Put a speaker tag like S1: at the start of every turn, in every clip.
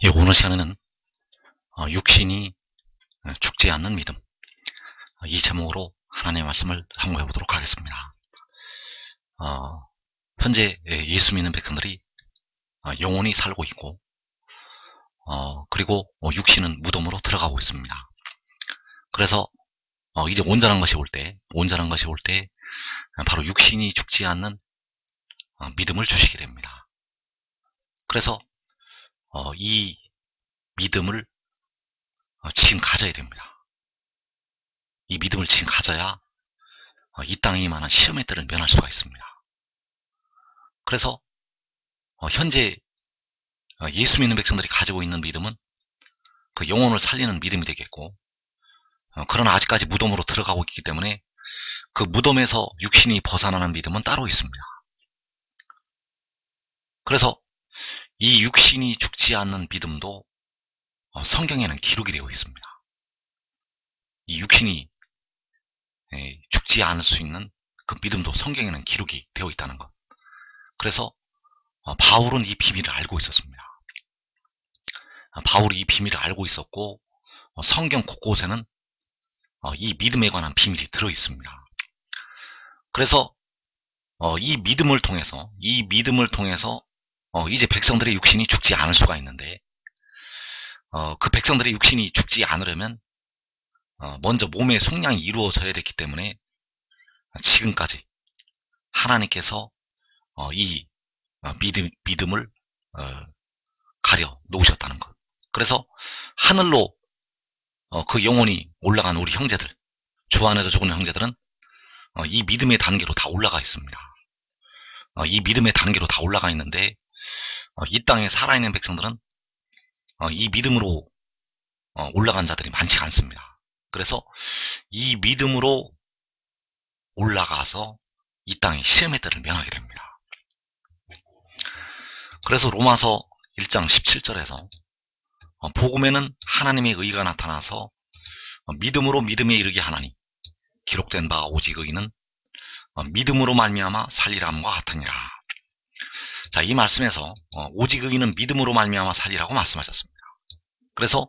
S1: 예, 오늘 시간에는 육신이 죽지 않는 믿음, 이 제목으로 하나님의 말씀을 상고해 보도록 하겠습니다. 현재 예수 믿는 백성들이 영혼이 살고 있고, 그리고 육신은 무덤으로 들어가고 있습니다. 그래서 이제 온전한 것이 올 때 바로 육신이 죽지 않는 믿음을 주시게 됩니다. 그래서 이 믿음을 지금 가져야 됩니다. 이 믿음을 지금 가져야 이 땅에 임하는 시험의 때를 면할 수가 있습니다. 그래서 현재 예수 믿는 백성들이 가지고 있는 믿음은 그 영혼을 살리는 믿음이 되겠고, 그러나 아직까지 무덤으로 들어가고 있기 때문에 그 무덤에서 육신이 벗어나는 믿음은 따로 있습니다. 그래서 이 육신이 죽지 않는 믿음도 성경에는 기록이 되어 있습니다. 이 육신이 죽지 않을 수 있는 그 믿음도 성경에는 기록이 되어 있다는 것. 그래서 바울은 이 비밀을 알고 있었습니다. 바울이 이 비밀을 알고 있었고, 성경 곳곳에는 이 믿음에 관한 비밀이 들어 있습니다. 그래서 이 믿음을 통해서 이제 백성들의 육신이 죽지 않을 수가 있는데, 그 백성들의 육신이 죽지 않으려면 먼저 몸의 속량이 이루어져야 됐기 때문에 지금까지 하나님께서 이 믿음을 가려 놓으셨다는 것. 그래서 하늘로 그 영혼이 올라간 우리 형제들, 주 안에서 죽은 형제들은 이 믿음의 단계로 다 올라가 있습니다. 이 믿음의 단계로 다 올라가 있는데, 이 땅에 살아있는 백성들은 이 믿음으로 올라간 자들이 많지가 않습니다. 그래서 이 믿음으로 올라가서 이 땅의 시험의 때를 면하게 됩니다. 그래서 로마서 1장 17절에서 복음에는 하나님의 의가 나타나서 믿음으로 믿음에 이르게 하나니 기록된 바 오직 의인은 믿음으로 말미암아 살리람과 같으니라. 자, 이 말씀에서 오직 의인은 믿음으로 말미암아 살리라고 말씀하셨습니다. 그래서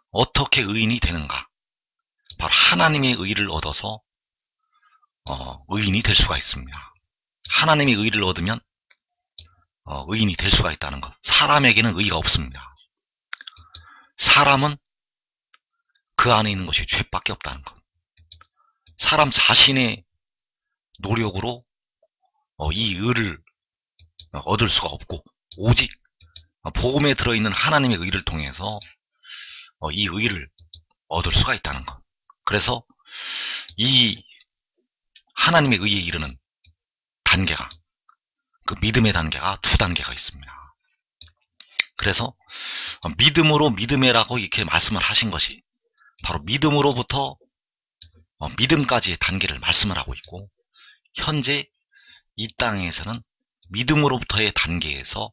S1: 어떻게 의인이 되는가? 바로 하나님의 의를 얻어서 의인이 될 수가 있습니다. 하나님의 의를 얻으면 의인이 될 수가 있다는 것. 사람에게는 의가 없습니다. 사람은 그 안에 있는 것이 죄밖에 없다는 것. 사람 자신의 노력으로 이 의를 얻을 수가 없고, 오직 복음에 들어있는 하나님의 의를 통해서 이 의를 얻을 수가 있다는 것. 그래서 이 하나님의 의에 이르는 단계가, 그 믿음의 단계가 두 단계가 있습니다. 그래서 믿음으로 믿음에라고 이렇게 말씀을 하신 것이 바로 믿음으로부터 믿음까지의 단계를 말씀을 하고 있고, 현재 이 땅에서는 믿음으로부터의 단계에서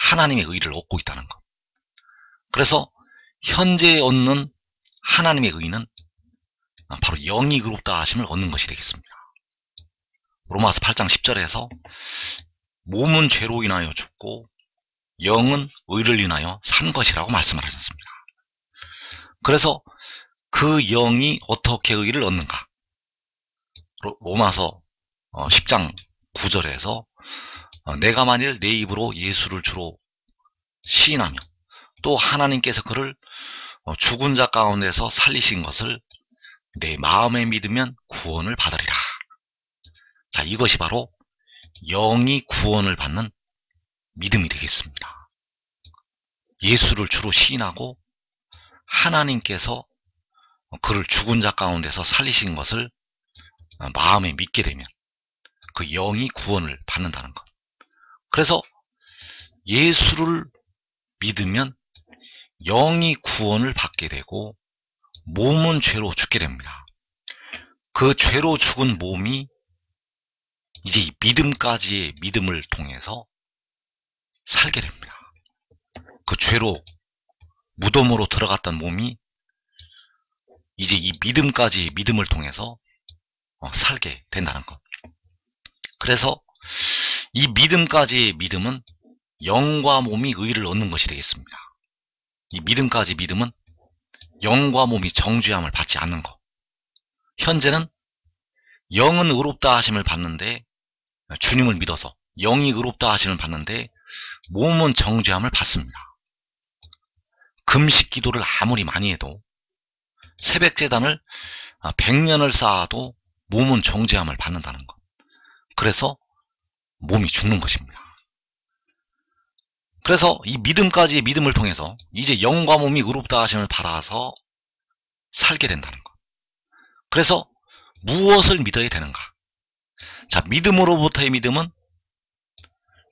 S1: 하나님의 의를 얻고 있다는 것. 그래서 현재 얻는 하나님의 의는 바로 영이 의롭다 하심을 얻는 것이 되겠습니다. 로마서 8장 10절에서 몸은 죄로 인하여 죽고 영은 의를 인하여 산 것이라고 말씀을 하셨습니다. 그래서 그 영이 어떻게 의를 얻는가? 로마서 10장 9절에서 내가 만일 내 입으로 예수를 주로 시인하며 또 하나님께서 그를 죽은 자 가운데서 살리신 것을 내 마음에 믿으면 구원을 받으리라. 자, 이것이 바로 영이 구원을 받는 믿음이 되겠습니다. 예수를 주로 시인하고 하나님께서 그를 죽은 자 가운데서 살리신 것을 마음에 믿게 되면 그 영이 구원을 받는다는 것. 그래서 예수를 믿으면 영이 구원을 받게 되고 몸은 죄로 죽게 됩니다. 그 죄로 죽은 몸이 이제 이 믿음까지의 믿음을 통해서 살게 됩니다. 그 죄로 무덤으로 들어갔던 몸이 이제 이 믿음까지의 믿음을 통해서 살게 된다는 것. 그래서 이 믿음까지의 믿음은 영과 몸이 의를 얻는 것이 되겠습니다. 이 믿음까지 믿음은 영과 몸이 정죄함을 받지 않는 것. 현재는 영은 의롭다 하심을 받는데, 주님을 믿어서 영이 의롭다 하심을 받는데 몸은 정죄함을 받습니다. 금식 기도를 아무리 많이 해도, 새벽 제단을 100년을 쌓아도 몸은 정죄함을 받는다는 것. 그래서 몸이 죽는 것입니다. 그래서 이 믿음까지의 믿음을 통해서 이제 영과 몸이 의롭다 하심을 받아서 살게 된다는 것. 그래서 무엇을 믿어야 되는가? 자, 믿음으로부터의 믿음은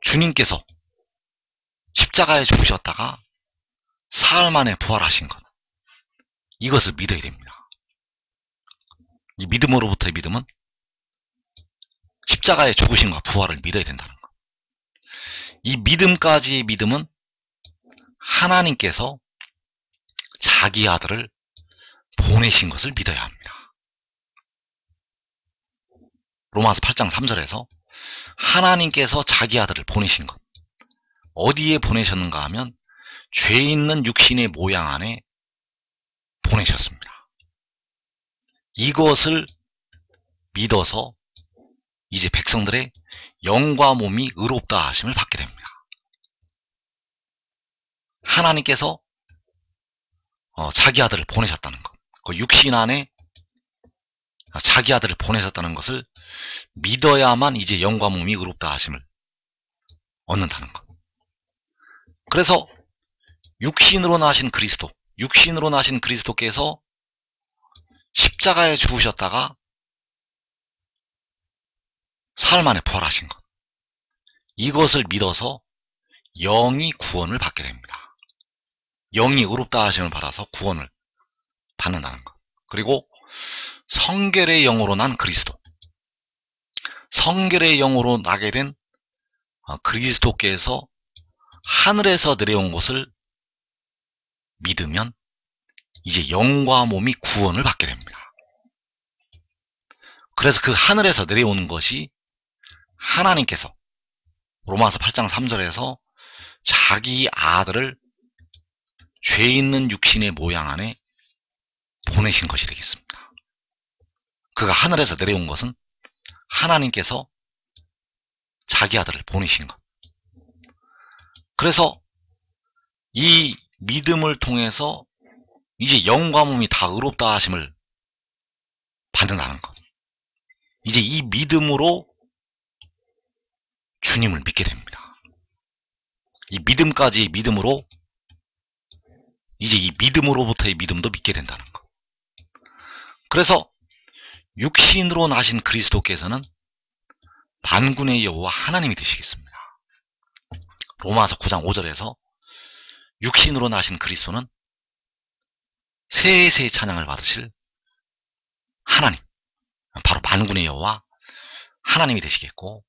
S1: 주님께서 십자가에 죽으셨다가 사흘 만에 부활하신 것. 이것을 믿어야 됩니다. 이 믿음으로부터의 믿음은 십자가에 죽으심과 부활을 믿어야 된다는 것. 이 믿음까지의 믿음은 하나님께서 자기 아들을 보내신 것을 믿어야 합니다. 로마서 8장 3절에서 하나님께서 자기 아들을 보내신 것. 어디에 보내셨는가 하면 죄 있는 육신의 모양 안에 보내셨습니다. 이것을 믿어서 이제 백성들의 영과 몸이 의롭다 하심을 받게 됩니다. 하나님께서 자기 아들을 보내셨다는 것, 그 육신 안에 자기 아들을 보내셨다는 것을 믿어야만 이제 영과 몸이 의롭다 하심을 얻는다는 것. 그래서 육신으로 나신 그리스도, 육신으로 나신 그리스도께서 십자가에 죽으셨다가 사흘 만에 부활하신 것. 이것을 믿어서 영이 구원을 받게 됩니다. 영이 의롭다 하심을 받아서 구원을 받는다는 것. 그리고 성결의 영으로 난 그리스도. 성결의 영으로 나게 된 그리스도께서 하늘에서 내려온 것을 믿으면 이제 영과 몸이 구원을 받게 됩니다. 그래서 그 하늘에서 내려오는 것이 하나님께서 로마서 8장 3절에서 자기 아들을 죄 있는 육신의 모양 안에 보내신 것이 되겠습니다. 그가 하늘에서 내려온 것은 하나님께서 자기 아들을 보내신 것. 그래서 이 믿음을 통해서 이제 영과 몸이 다 의롭다 하심을 받는다는 것. 이제 이 믿음으로 주님을 믿게 됩니다. 이 믿음까지의 믿음으로 이제 이 믿음으로부터의 믿음도 믿게 된다는 것. 그래서 육신으로 나신 그리스도께서는 만군의 여호와 하나님이 되시겠습니다. 로마서 9장 5절에서 육신으로 나신 그리스도는 세세의 찬양을 받으실 하나님, 바로 만군의 여호와 하나님이 되시겠고,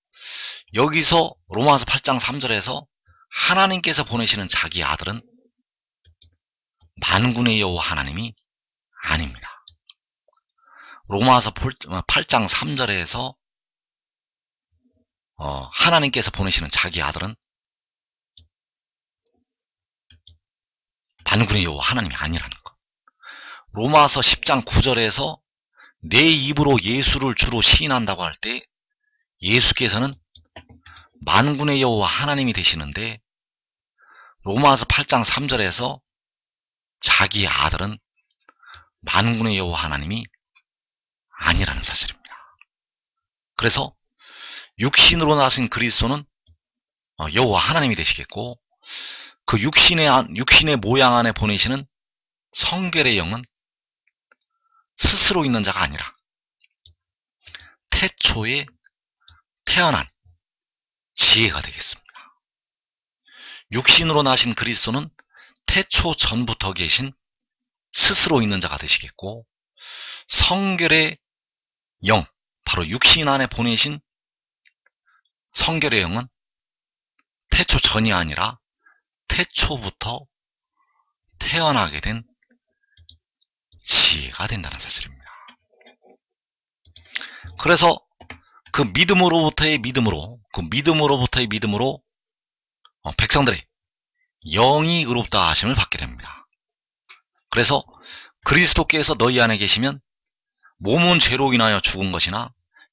S1: 여기서 로마서 8장 3절에서 하나님께서 보내시는 자기 아들은 만군의 여호와 하나님이 아닙니다. 로마서 8장 3절에서 하나님께서 보내시는 자기 아들은 만군의 여호와 하나님이 아니라는 것. 로마서 10장 9절에서 내 입으로 예수를 주로 시인한다고 할 때 예수께서는 만군의 여호와 하나님이 되시는데, 로마서 8장 3절에서 자기 아들은 만군의 여호와 하나님이 아니라는 사실입니다. 그래서 육신으로 나신 그리스도는 여호와 하나님이 되시겠고, 그 육신의 모양 안에 보내시는 성결의 영은 스스로 있는 자가 아니라 태초에 태어난 지혜가 되겠습니다. 육신으로 나신 그리스도는 태초 전부터 계신 스스로 있는 자가 되시겠고, 성결의 영, 바로 육신 안에 보내신 성결의 영은 태초 전이 아니라 태초부터 태어나게 된 지혜가 된다는 사실입니다. 그래서 그 믿음으로부터의 믿음으로 백성들의 영이 의롭다 하심을 받게 됩니다. 그래서 그리스도께서 너희 안에 계시면 몸은 죄로 인하여 죽은 것이나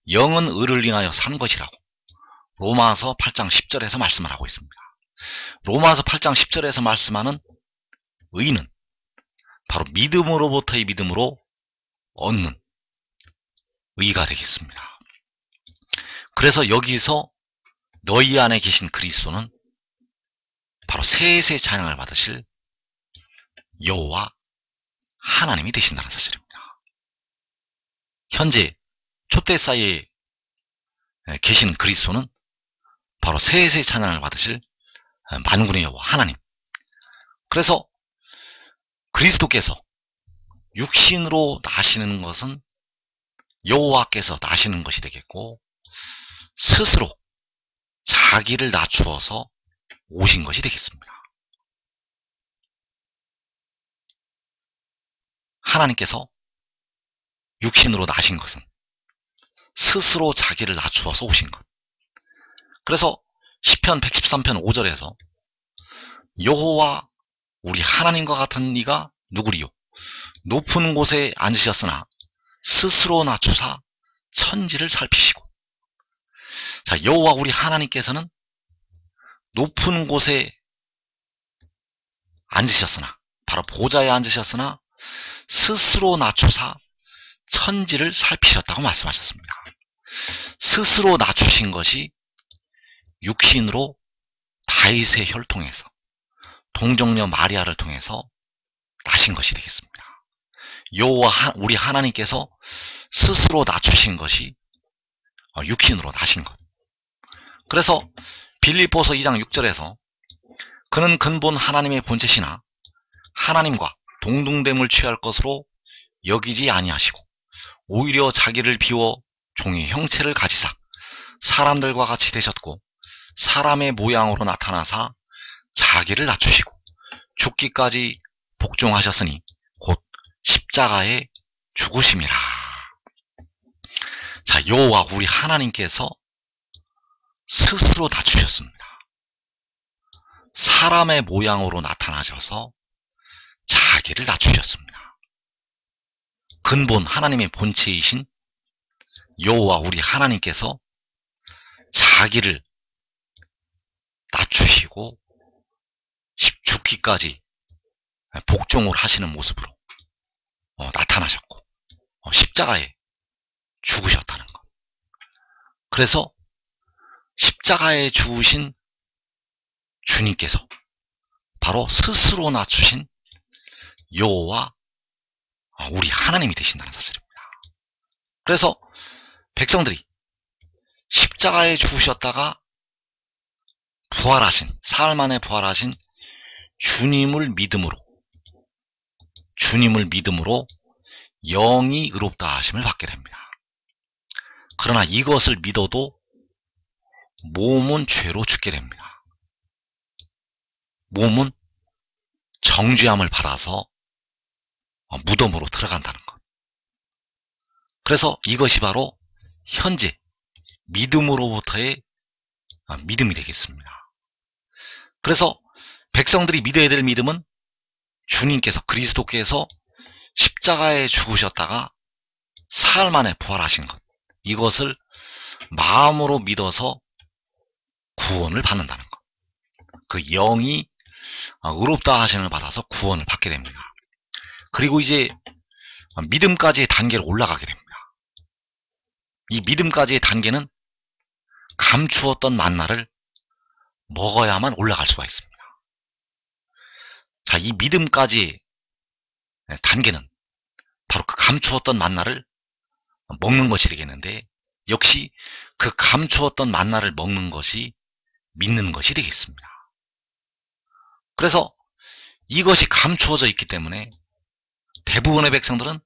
S1: 영은 의를 인하여 산 것이라고 로마서 8장 10절에서 말씀을 하고 있습니다. 로마서 8장 10절에서 말씀하는 의는 바로 믿음으로부터의 믿음으로 얻는 의가 되겠습니다. 그래서 여기서 너희 안에 계신 그리스도는 바로 세세 찬양을 받으실 여호와 하나님이 되신다는 사실입니다. 현재 촛대 사이에 계신 그리스도는 바로 세세 찬양을 받으실 만군의 여호와 하나님. 그래서 그리스도께서 육신으로 나시는 것은 여호와께서 나시는 것이 되겠고, 스스로 자기를 낮추어서 오신 것이 되겠습니다. 하나님께서 육신으로 나신 것은 스스로 자기를 낮추어서 오신 것. 그래서 시편 113편 5절에서 여호와 우리 하나님과 같은 이가 누구리요? 높은 곳에 앉으셨으나 스스로 낮추사 천지를 살피시고. 자, 여호와 우리 하나님께서는 높은 곳에 앉으셨으나, 바로 보좌에 앉으셨으나 스스로 낮추사 천지를 살피셨다고 말씀하셨습니다. 스스로 낮추신 것이 육신으로 다윗의 혈통에서 동정녀 마리아를 통해서 나신 것이 되겠습니다. 여호와 우리 하나님께서 스스로 낮추신 것이 육신으로 나신 것. 그래서 빌립보서 2장 6절에서 그는 근본 하나님의 본체시나 하나님과 동등됨을 취할 것으로 여기지 아니하시고 오히려 자기를 비워 종의 형체를 가지사 사람들과 같이 되셨고 사람의 모양으로 나타나사 자기를 낮추시고 죽기까지 복종하셨으니 곧 십자가에 죽으심이라. 자, 여호와 우리 하나님께서 스스로 낮추셨습니다. 사람의 모양으로 나타나셔서 자기를 낮추셨습니다. 근본 하나님의 본체이신 여호와 우리 하나님께서 자기를 낮추시고 죽기까지 복종을 하시는 모습으로 나타나셨고 십자가에 죽으셨다는 것. 그래서 십자가에 죽으신 주님께서 바로 스스로 낮추신 여호와 우리 하나님이 되신다는 사실입니다. 그래서 백성들이 십자가에 죽으셨다가 부활하신, 사흘 만에 부활하신 주님을 믿음으로 영이 의롭다 하심을 받게 됩니다. 그러나 이것을 믿어도 몸은 죄로 죽게 됩니다. 몸은 정죄함을 받아서 무덤으로 들어간다는 것. 그래서 이것이 바로 현재 믿음으로부터의 믿음이 되겠습니다. 그래서 백성들이 믿어야 될 믿음은 주님께서, 그리스도께서 십자가에 죽으셨다가 사흘 만에 부활하신 것, 이것을 마음으로 믿어서 구원을 받는다는 것. 그 영이 의롭다 하심을 받아서 구원을 받게 됩니다. 그리고 이제 믿음까지의 단계로 올라가게 됩니다. 이 믿음까지의 단계는 감추었던 만나를 먹어야만 올라갈 수가 있습니다. 자, 이 믿음까지의 단계는 바로 그 감추었던 만나를 먹는 것이 되겠는데, 역시 그 감추었던 만나를 먹는 것이 믿는 것이 되겠습니다. 그래서 이것이 감추어져 있기 때문에 대부분의 백성들은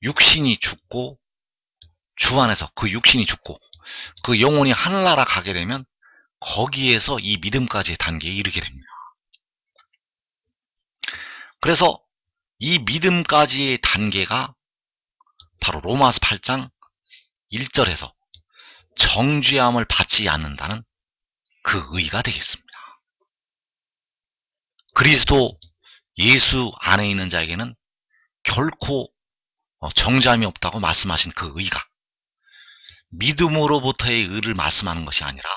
S1: 육신이 죽고, 주 안에서 그 육신이 죽고 그 영혼이 하늘나라 가게 되면 거기에서 이 믿음까지의 단계에 이르게 됩니다. 그래서 이 믿음까지의 단계가 바로 로마서 8장 1절에서 정죄함을 받지 않는다는 그 의의가 되겠습니다. 그리스도 예수 안에 있는 자에게는 결코 정죄함이 없다고 말씀하신 그 의가 믿음으로부터의 의를 말씀하는 것이 아니라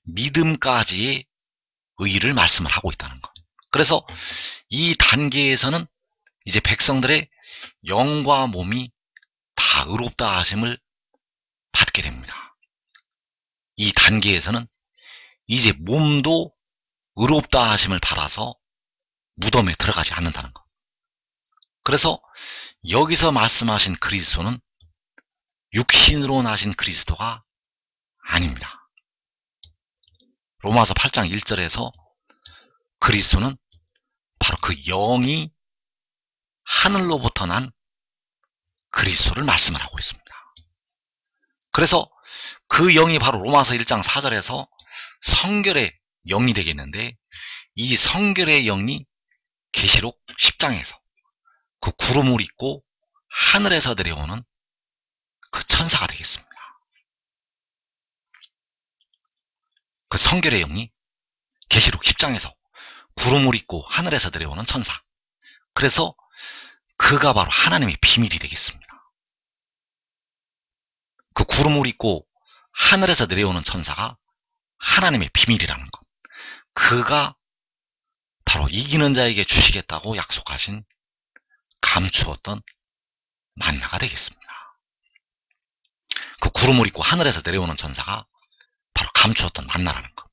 S1: 믿음까지의 의를 말씀을 하고 있다는 것. 그래서 이 단계에서는 이제 백성들의 영과 몸이 다 의롭다 하심을 받게 됩니다. 이 단계에서는 이제 몸도 의롭다 하심을 받아서 무덤에 들어가지 않는다는 것. 그래서 여기서 말씀하신 그리스도는 육신으로 나신 그리스도가 아닙니다. 로마서 8장 1절에서 그리스도는 바로 그 영이 하늘로부터 난 그리스도를 말씀을 하고 있습니다. 그래서 그 영이 바로 로마서 1장 4절에서 성결의 영이 되겠는데, 이 성결의 영이 계시록 10장에서 그 구름을 입고 하늘에서 내려오는 그 천사가 되겠습니다. 그 성결의 영이 계시록 10장에서 구름을 입고 하늘에서 내려오는 천사. 그래서 그가 바로 하나님의 비밀이 되겠습니다. 그 구름을 입고 하늘에서 내려오는 천사가 하나님의 비밀이라는 것. 그가 바로 이기는 자에게 주시겠다고 약속하신 감추었던 만나가 되겠습니다. 그 구름을 입고 하늘에서 내려오는 천사가 바로 감추었던 만나라는 것.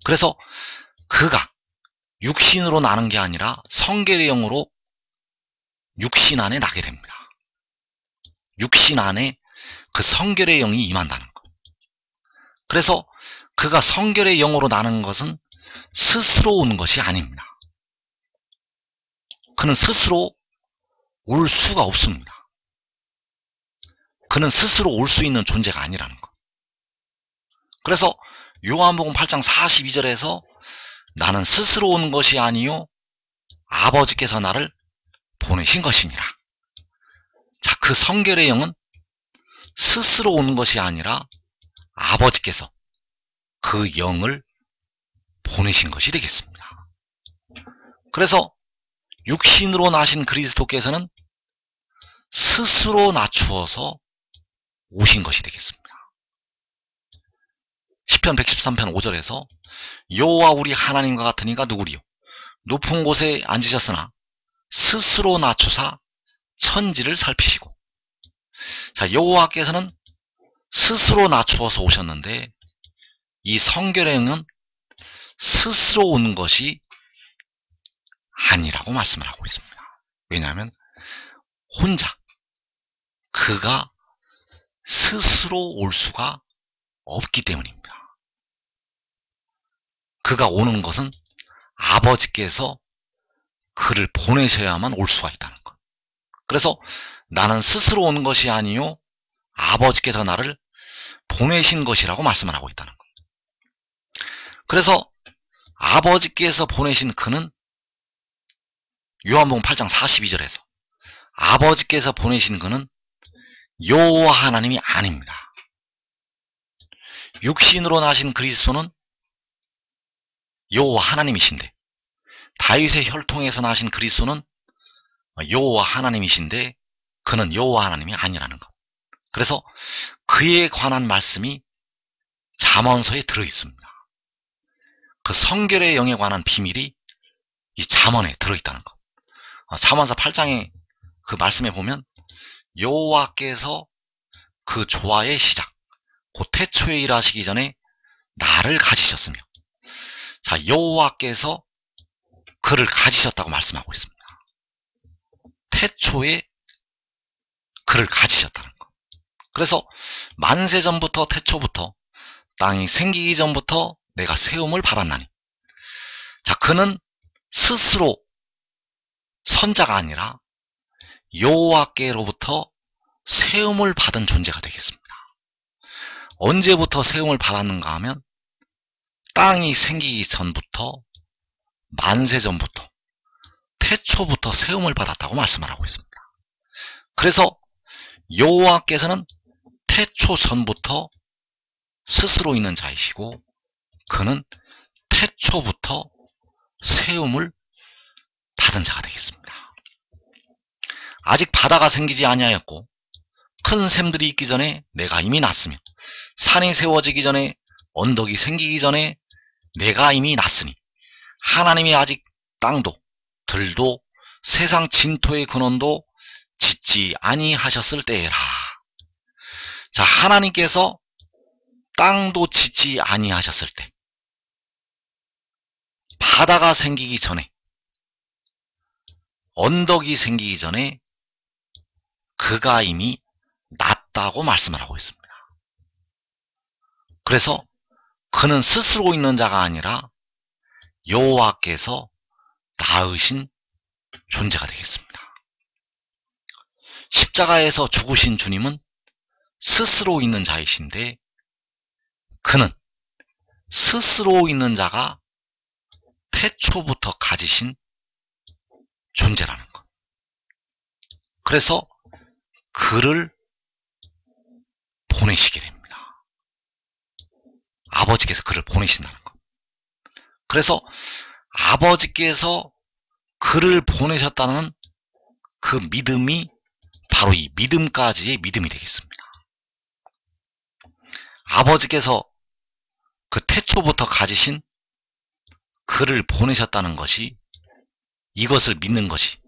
S1: 그래서 그가 육신으로 나는 게 아니라 성결의 영으로 육신 안에 나게 됩니다. 육신 안에 그 성결의 영이 임한다는 것. 그래서 그가 성결의 영으로 나는 것은 스스로 오는 것이 아닙니다. 그는 스스로 올 수가 없습니다. 그는 스스로 올 수 있는 존재가 아니라는 것. 그래서 요한복음 8장 42절에서 나는 스스로 온 것이 아니요 아버지께서 나를 보내신 것이니라. 자, 그 성결의 영은 스스로 오는 것이 아니라 아버지께서 그 영을 보내신 것이 되겠습니다. 그래서 육신으로 나신 그리스도께서는 스스로 낮추어서 오신 것이 되겠습니다. 시편 113편 5절에서 여호와 우리 하나님과 같은 이가 누구리요? 높은 곳에 앉으셨으나 스스로 낮추사 천지를 살피시고. 자, 여호와께서는 스스로 낮추어서 오셨는데, 이 성결의 영은 스스로 오는 것이 아니라고 말씀을 하고 있습니다. 왜냐하면 혼자 그가 스스로 올 수가 없기 때문입니다. 그가 오는 것은 아버지께서 그를 보내셔야만 올 수가 있다는 것. 그래서 나는 스스로 오는 것이 아니요 아버지께서 나를 보내신 것이라고 말씀을 하고 있다는 것. 그래서 아버지께서 보내신 그는 요한복음 8장 42절에서 아버지께서 보내신 그는 여호와 하나님이 아닙니다. 육신으로 나신 그리스도는 여호와 하나님이신데, 다윗의 혈통에서 나신 그리스도는 여호와 하나님이신데 그는 여호와 하나님이 아니라는 것. 그래서 그에 관한 말씀이 잠언서에 들어있습니다. 그 성결의 영에 관한 비밀이 이 잠언에 들어있다는 것. 잠언서 8장의 그 말씀에 보면 여호와께서 그 조화의 시작, 곧 태초에 일하시기 전에 나를 가지셨으며. 자, 여호와께서 그를 가지셨다고 말씀하고 있습니다. 태초에 그를 가지셨다는 것. 그래서 만세전부터 태초부터 땅이 생기기 전부터 내가 세움을 받았나니. 자, 그는 스스로 선자가 아니라 여호와께로부터 세움을 받은 존재가 되겠습니다. 언제부터 세움을 받았는가 하면 땅이 생기기 전부터, 만세전부터, 태초부터 세움을 받았다고 말씀을 하고 있습니다. 그래서 여호와께서는 태초 전부터 스스로 있는 자이시고, 그는 태초부터 세움을 받은 자가 되겠습니다. 아직 바다가 생기지 아니하였고 큰 샘들이 있기 전에 내가 이미 났으며 산이 세워지기 전에 언덕이 생기기 전에 내가 이미 났으니 하나님이 아직 땅도 들도 세상 진토의 근원도 짓지 아니하셨을 때에라. 자, 하나님께서 땅도 짓지 아니하셨을 때, 바다가 생기기 전에, 언덕이 생기기 전에 그가 이미 났다고 말씀을 하고 있습니다. 그래서 그는 스스로 있는 자가 아니라 여호와께서 낳으신 존재가 되겠습니다. 십자가에서 죽으신 주님은 스스로 있는 자이신데 그는 스스로 있는 자가 태초부터 가지신 존재라는 것. 그래서 그를 보내시게 됩니다. 아버지께서 그를 보내신다는 것. 그래서 아버지께서 그를 보내셨다는 그 믿음이 바로 이 믿음까지의 믿음이 되겠습니다. 아버지께서 그 태초부터 가지신 그를 보내셨다는 것이, 이것을 믿는 것이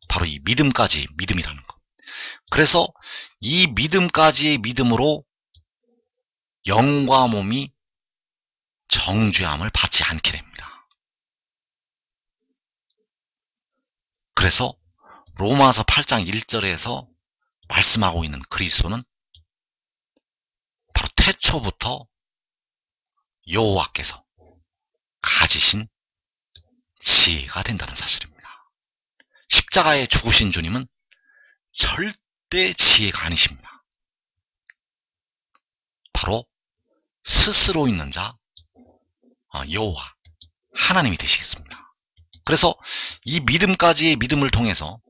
S1: 바로 이 믿음까지의 믿음이라는 것. 그래서 이 믿음까지의 믿음으로 영과 몸이 정죄함을 받지 않게 됩니다. 그래서 로마서 8장 1절에서 말씀하고 있는 그리스도는 바로 태초부터 여호와께서 가지신 지혜가 된다는 사실입니다. 십자가에 죽으신 주님은 절대 지혜가 아니십니다. 바로 스스로 있는 자 여호와 하나님이 되시겠습니다. 그래서 이 믿음까지의 믿음을 통해서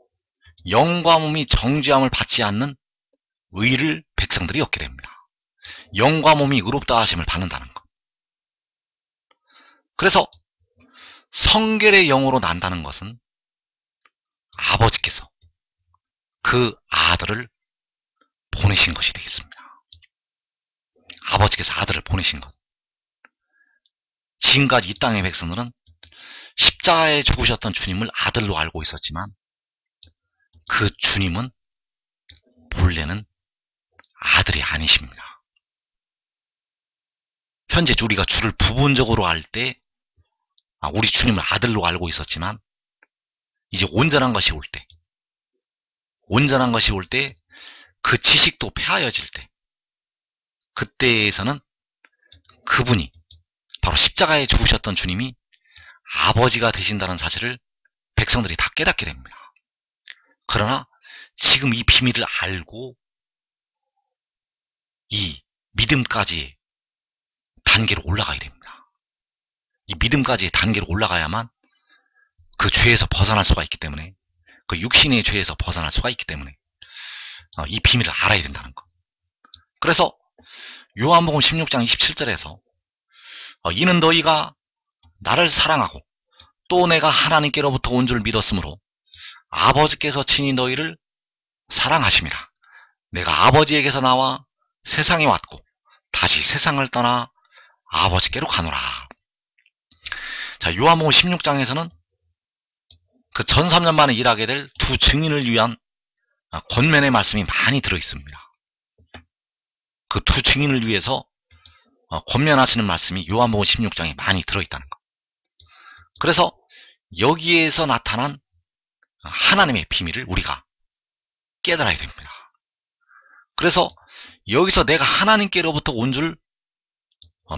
S1: 영과 몸이 정죄함을 받지 않는 의를 백성들이 얻게 됩니다. 영과 몸이 의롭다 하심을 받는다는 것. 그래서 성결의 영으로 난다는 것은 아버지께서 그 아들을 보내신 것이 되겠습니다. 아버지께서 아들을 보내신 것. 지금까지 이 땅의 백성들은 십자가에 죽으셨던 주님을 아들로 알고 있었지만 그 주님은 본래는 아들이 아니십니다. 현재 우리가 주를 부분적으로 알 때 우리 주님을 아들로 알고 있었지만 이제 온전한 것이 올 때, 그 지식도 폐하여질 때, 그때에서는 그분이 바로 십자가에 죽으셨던 주님이 아버지가 되신다는 사실을 백성들이 다 깨닫게 됩니다. 그러나 지금 이 비밀을 알고 이 믿음까지의 단계로 올라가야 됩니다. 이 믿음까지의 단계로 올라가야만 그 죄에서 벗어날 수가 있기 때문에, 그 육신의 죄에서 벗어날 수가 있기 때문에 이 비밀을 알아야 된다는 것. 그래서 요한복음 16장 27절에서 이는 너희가 나를 사랑하고 또 내가 하나님께로부터 온 줄 믿었으므로 아버지께서 친히 너희를 사랑하심이라. 내가 아버지에게서 나와 세상에 왔고 다시 세상을 떠나 아버지께로 가노라. 자, 요한복음 16장에서는 그 전 3년 만에 일하게 될 두 증인을 위한 권면의 말씀이 많이 들어있습니다. 그 두 증인을 위해서 권면하시는 말씀이 요한복음 16장에 많이 들어있다는 것. 그래서 여기에서 나타난 하나님의 비밀을 우리가 깨달아야 됩니다. 그래서 여기서 내가 하나님께로부터 온 줄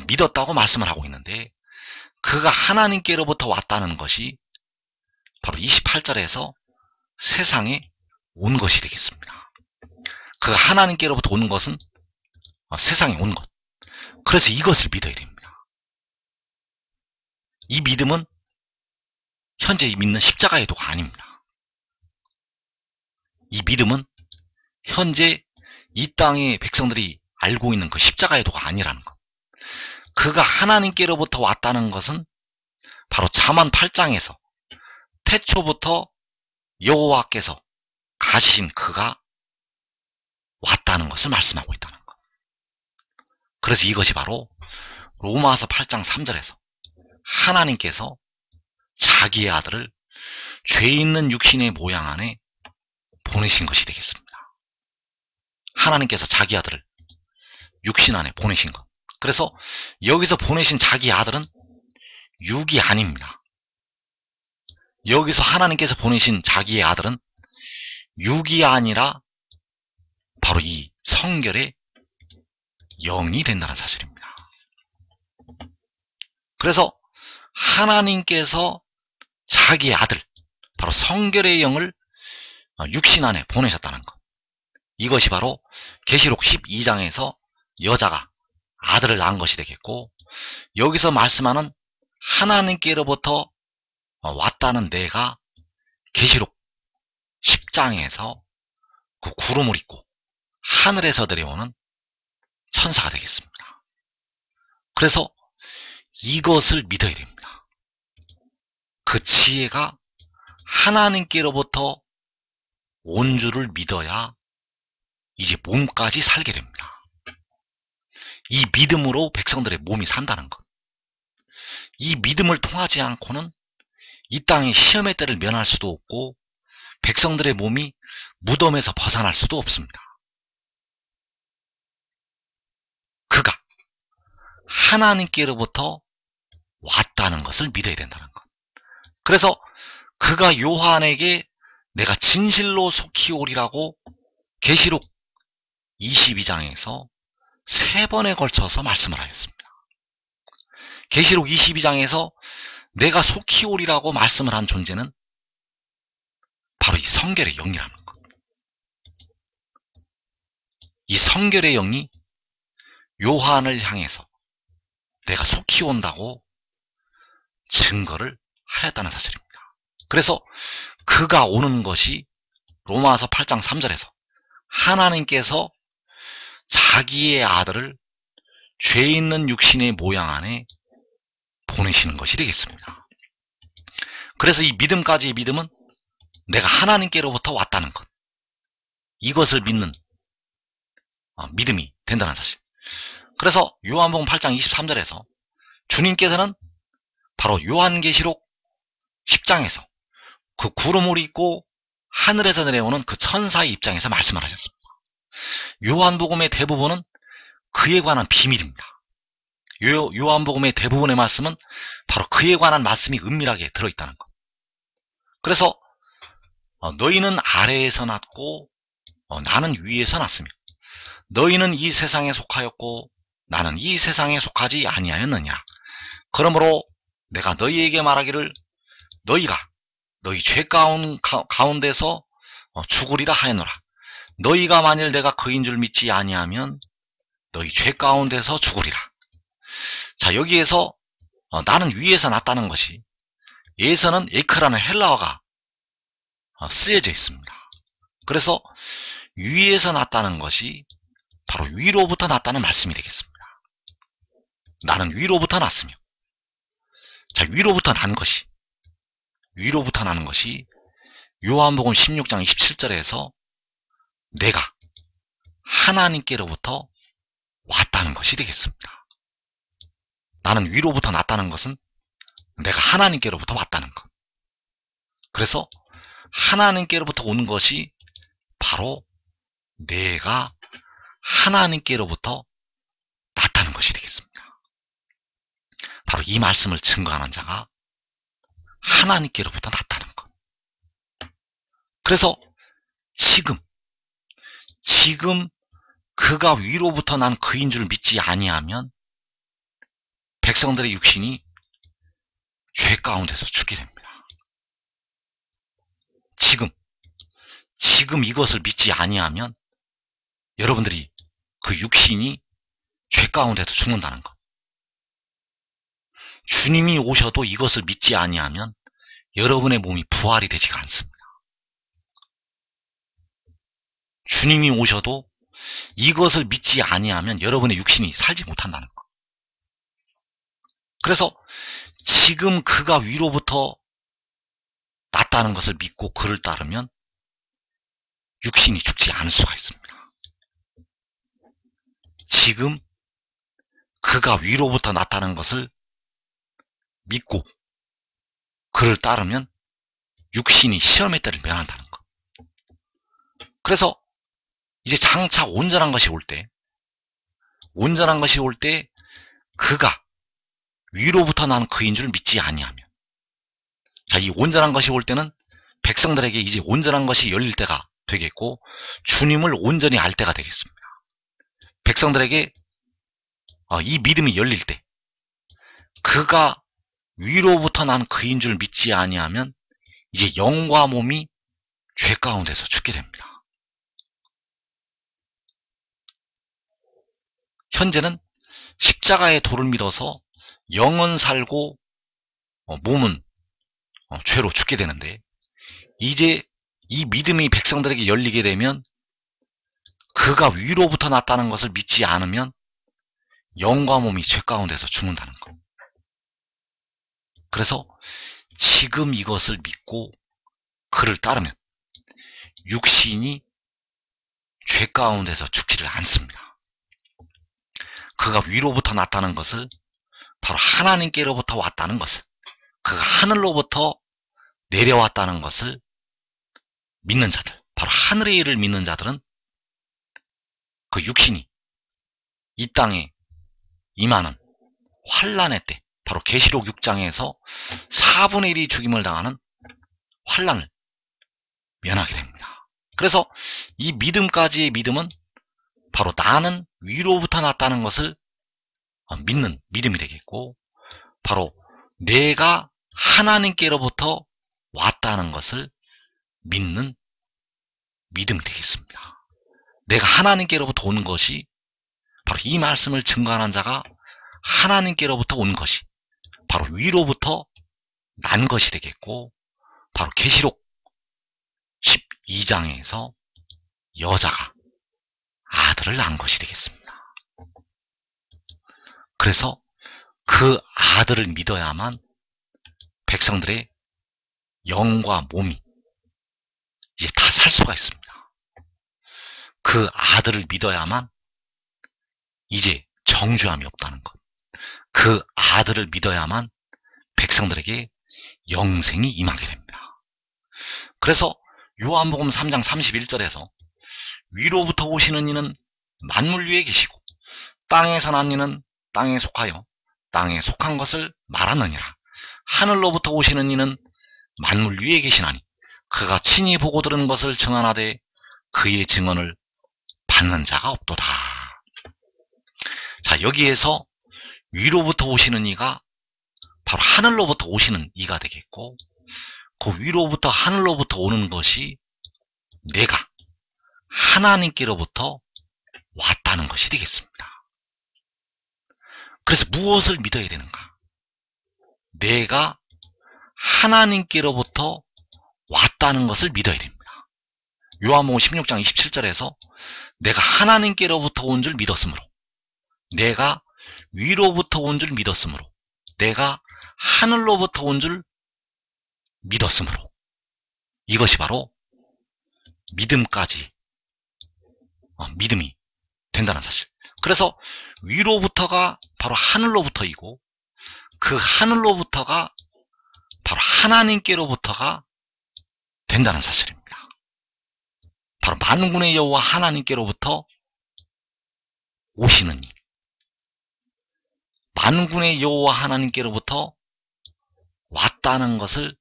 S1: 믿었다고 말씀을 하고 있는데, 그가 하나님께로부터 왔다는 것이 바로 28절에서 세상에 온 것이 되겠습니다. 그가 하나님께로부터 온 것은 세상에 온 것. 그래서 이것을 믿어야 됩니다. 이 믿음은 현재 믿는 십자가의 도가 아닙니다. 이 믿음은 현재 이 땅의 백성들이 알고 있는 그 십자가의 도가 아니라는 것. 그가 하나님께로부터 왔다는 것은 바로 잠언 8장에서 태초부터 여호와께서 가지신 그가 왔다는 것을 말씀하고 있다는 것. 그래서 이것이 바로 로마서 8장 3절에서 하나님께서 자기의 아들을 죄 있는 육신의 모양 안에 보내신 것이 되겠습니다. 하나님께서 자기 아들을 육신 안에 보내신 것. 그래서 여기서 보내신 자기 아들은 육이 아닙니다. 여기서 하나님께서 보내신 자기의 아들은 육이 아니라 바로 이 성결의 영이 된다는 사실입니다. 그래서 하나님께서 자기의 아들, 바로 성결의 영을 육신 안에 보내셨다는 것. 이것이 바로 계시록 12장에서 여자가 아들을 낳은 것이 되겠고, 여기서 말씀하는 하나님께로부터 왔다는 내가 계시록 10장에서 그 구름을 입고 하늘에서 내려오는 천사가 되겠습니다. 그래서 이것을 믿어야 됩니다. 그 지혜가 하나님께로부터 온 줄을 믿어야 이제 몸까지 살게 됩니다. 이 믿음으로 백성들의 몸이 산다는 것. 이 믿음을 통하지 않고는 이 땅의 시험의 때를 면할 수도 없고 백성들의 몸이 무덤에서 벗어날 수도 없습니다. 그가 하나님께로부터 왔다는 것을 믿어야 된다는 것. 그래서 그가 요한에게 내가 진실로 속히 오리라고 계시록 22장에서 3번에 걸쳐서 말씀을 하였습니다. 계시록 22장에서 내가 속히 오리라고 말씀을 한 존재는 바로 이 성결의 영이라는 것. 이 성결의 영이 요한을 향해서 내가 속히 온다고 증거를 하였다는 사실입니다. 그래서 그가 오는 것이 로마서 8장 3절에서 하나님께서 자기의 아들을 죄 있는 육신의 모양 안에 보내시는 것이 되겠습니다. 그래서 이 믿음까지의 믿음은 내가 하나님께로부터 왔다는 것, 이것을 믿는 믿음이 된다는 사실. 그래서 요한복음 8장 23절에서 주님께서는 바로 요한계시록 10장에서 그 구름을 입고 하늘에서 내려오는 그 천사의 입장에서 말씀을 하셨습니다. 요한복음의 대부분은 그에 관한 비밀입니다. 요한복음의 대부분의 말씀은 바로 그에 관한 말씀이 은밀하게 들어있다는 것. 그래서 너희는 아래에서 났고 나는 위에서 났으며 너희는 이 세상에 속하였고 나는 이 세상에 속하지 아니하였느냐. 그러므로 내가 너희에게 말하기를 너희가 너희 죄 가운데서 죽으리라 하였노라. 너희가 만일 내가 그인 줄 믿지 아니하면 너희 죄 가운데서 죽으리라. 자, 여기에서 나는 위에서 났다는 것이, 예에서는 에크라는 헬라어가 쓰여져 있습니다. 그래서 위에서 났다는 것이 바로 위로부터 났다는 말씀이 되겠습니다. 나는 위로부터 났으며, 자, 위로부터 나는 것이 요한복음 16장 27절에서 내가 하나님께로부터 왔다는 것이 되겠습니다. 나는 위로부터 났다는 것은 내가 하나님께로부터 왔다는 것. 그래서 하나님께로부터 온 것이 바로 내가 하나님께로부터 났다는 것이 되겠습니다. 바로 이 말씀을 증거하는 자가 하나님께로부터 났다는 것. 그래서 지금 그가 위로부터 난 그인 줄 믿지 아니하면 백성들의 육신이 죄 가운데서 죽게 됩니다. 지금 이것을 믿지 아니하면 여러분들이 그 육신이 죄 가운데서 죽는다는 것. 주님이 오셔도 이것을 믿지 아니하면 여러분의 몸이 부활이 되지가 않습니다. 주님이 오셔도 이것을 믿지 아니하면 여러분의 육신이 살지 못한다는 것. 그래서 지금 그가 위로부터 났다는 것을 믿고 그를 따르면 육신이 죽지 않을 수가 있습니다. 지금 그가 위로부터 났다는 것을 믿고 그를 따르면 육신이 시험의 때를 면한다는 것. 그래서 이제 장차 온전한 것이 올 때, 그가 위로부터 난 그인 줄 믿지 아니하면, 자, 이 온전한 것이 올 때는 백성들에게 이제 온전한 것이 열릴 때가 되겠고 주님을 온전히 알 때가 되겠습니다. 백성들에게 이 믿음이 열릴 때, 그가 위로부터 난 그인 줄 믿지 아니하면 이제 영과 몸이 죄 가운데서 죽게 됩니다. 현재는 십자가의 도를 믿어서 영은 살고 몸은 죄로 죽게 되는데, 이제 이 믿음이 백성들에게 열리게 되면 그가 위로부터 났다는 것을 믿지 않으면 영과 몸이 죄 가운데서 죽는다는 것. 그래서 지금 이것을 믿고 그를 따르면 육신이 죄 가운데서 죽지를 않습니다. 그가 위로부터 났다는 것을, 바로 하나님께로부터 왔다는 것을, 그가 하늘로부터 내려왔다는 것을 믿는 자들, 바로 하늘의 일을 믿는 자들은 그 육신이 이 땅에 임하는 환난의 때, 바로 계시록 6장에서 4분의 1이 죽임을 당하는 환난을 면하게 됩니다. 그래서 이 믿음까지의 믿음은 바로 나는 위로부터 났다는 것을 믿는 믿음이 되겠고, 바로 내가 하나님께로부터 왔다는 것을 믿는 믿음이 되겠습니다. 내가 하나님께로부터 온 것이, 바로 이 말씀을 증거하는 자가 하나님께로부터 온 것이 바로 위로부터 난 것이 되겠고, 바로 계시록 12장에서 여자가 아들을 낳은 것이 되겠습니다. 그래서 그 아들을 믿어야만 백성들의 영과 몸이 이제 다 살 수가 있습니다. 그 아들을 믿어야만 이제 정죄함이 없다는 것. 그 아들을 믿어야만 백성들에게 영생이 임하게 됩니다. 그래서 요한복음 3장 31절에서 위로부터 오시는 이는 만물 위에 계시고 땅에서 난 이는 땅에 속하여 땅에 속한 것을 말하느니라. 하늘로부터 오시는 이는 만물 위에 계시나니 그가 친히 보고 들은 것을 증언하되 그의 증언을 받는 자가 없도다. 자, 여기에서 위로부터 오시는 이가 바로 하늘로부터 오시는 이가 되겠고, 그 위로부터 하늘로부터 오는 것이 내가 하나님께로부터 왔다는 것이 되겠습니다. 그래서 무엇을 믿어야 되는가? 내가 하나님께로부터 왔다는 것을 믿어야 됩니다. 요한복음 16장 27절에서 내가 하나님께로부터 온 줄 믿었으므로, 내가 위로부터 온 줄 믿었으므로, 내가 하늘로부터 온 줄 믿었으므로, 이것이 바로 믿음까지 믿음이 된다는 사실. 그래서 위로부터가 바로 하늘로부터이고, 그 하늘로부터가 바로 하나님께로부터가 된다는 사실입니다. 바로 만군의 여호와 하나님께로부터 오시는 이, 만군의 여호와 하나님께로부터 왔다는 것을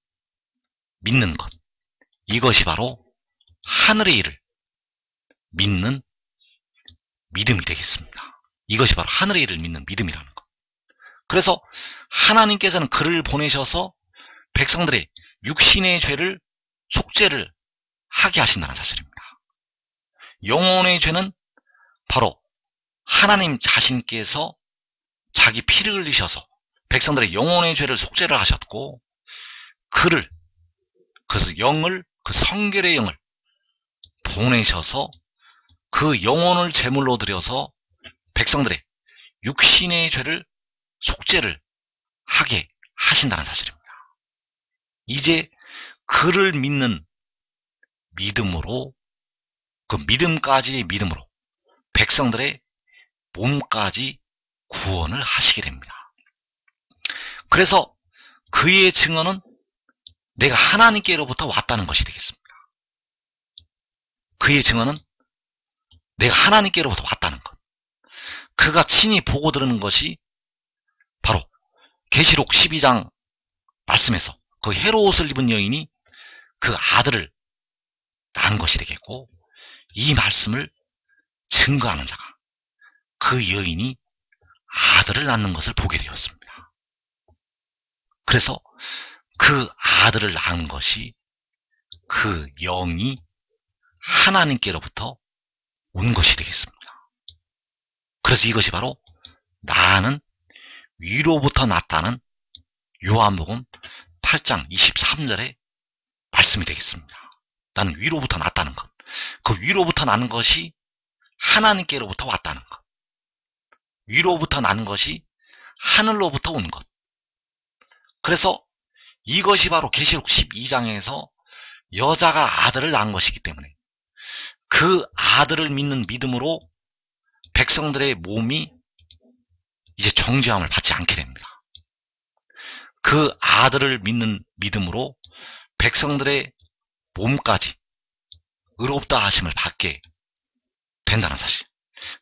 S1: 믿는 것, 이것이 바로 하늘의 일을 믿는 믿음이 되겠습니다. 이것이 바로 하늘의 일을 믿는 믿음이라는 것. 그래서 하나님께서는 그를 보내셔서 백성들의 육신의 죄를 속죄를 하게 하신다는 사실입니다. 영혼의 죄는 바로 하나님 자신께서 자기 피를 흘리셔서 백성들의 영혼의 죄를 속죄를 하셨고, 그를, 그래서 영을, 그 성결의 영을 보내셔서 그 영혼을 제물로 드려서 백성들의 육신의 죄를 속죄를 하게 하신다는 사실입니다. 이제 그를 믿는 믿음으로, 그 믿음까지의 믿음으로 백성들의 몸까지 구원을 하시게 됩니다. 그래서 그의 증언은 내가 하나님께로부터 왔다는 것이 되겠습니다. 그의 증언은 내가 하나님께로부터 왔다는 것. 그가 친히 보고 들은 것이 바로 계시록 12장 말씀에서 그 헤롯을 입은 여인이 그 아들을 낳은 것이 되겠고, 이 말씀을 증거하는 자가 그 여인이 아들을 낳는 것을 보게 되었습니다. 그래서 그 아들을 낳은 것이 그 영이 하나님께로부터 온 것이 되겠습니다. 그래서 이것이 바로 나는 위로부터 났다는 요한복음 8장 23절의 말씀이 되겠습니다. 나는 위로부터 났다는 것. 그 위로부터 나는 것이 하나님께로부터 왔다는 것. 위로부터 나는 것이 하늘로부터 온 것. 그래서 이것이 바로 계시록 12장에서 여자가 아들을 낳은 것이기 때문에 그 아들을 믿는 믿음으로 백성들의 몸이 이제 정죄함을 받지 않게 됩니다. 그 아들을 믿는 믿음으로 백성들의 몸까지 의롭다 하심을 받게 된다는 사실.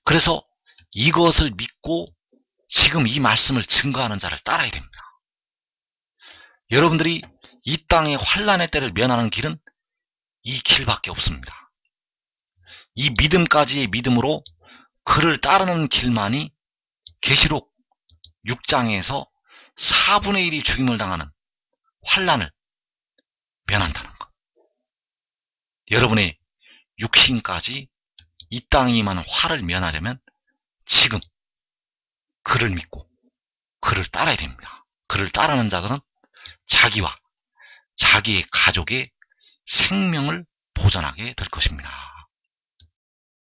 S1: 그래서 이것을 믿고 지금 이 말씀을 증거하는 자를 따라야 됩니다. 여러분들이 이 땅의 환난의 때를 면하는 길은 이 길밖에 없습니다. 이 믿음까지의 믿음으로 그를 따르는 길만이 계시록 6장에서 4분의 1이 죽임을 당하는 환난을 면한다는 것. 여러분의 육신까지 이 땅에 임하는 화를 면하려면 지금 그를 믿고 그를 따라야 됩니다. 그를 따르는 자들은 자기와 자기의 가족의 생명을 보전하게 될 것입니다.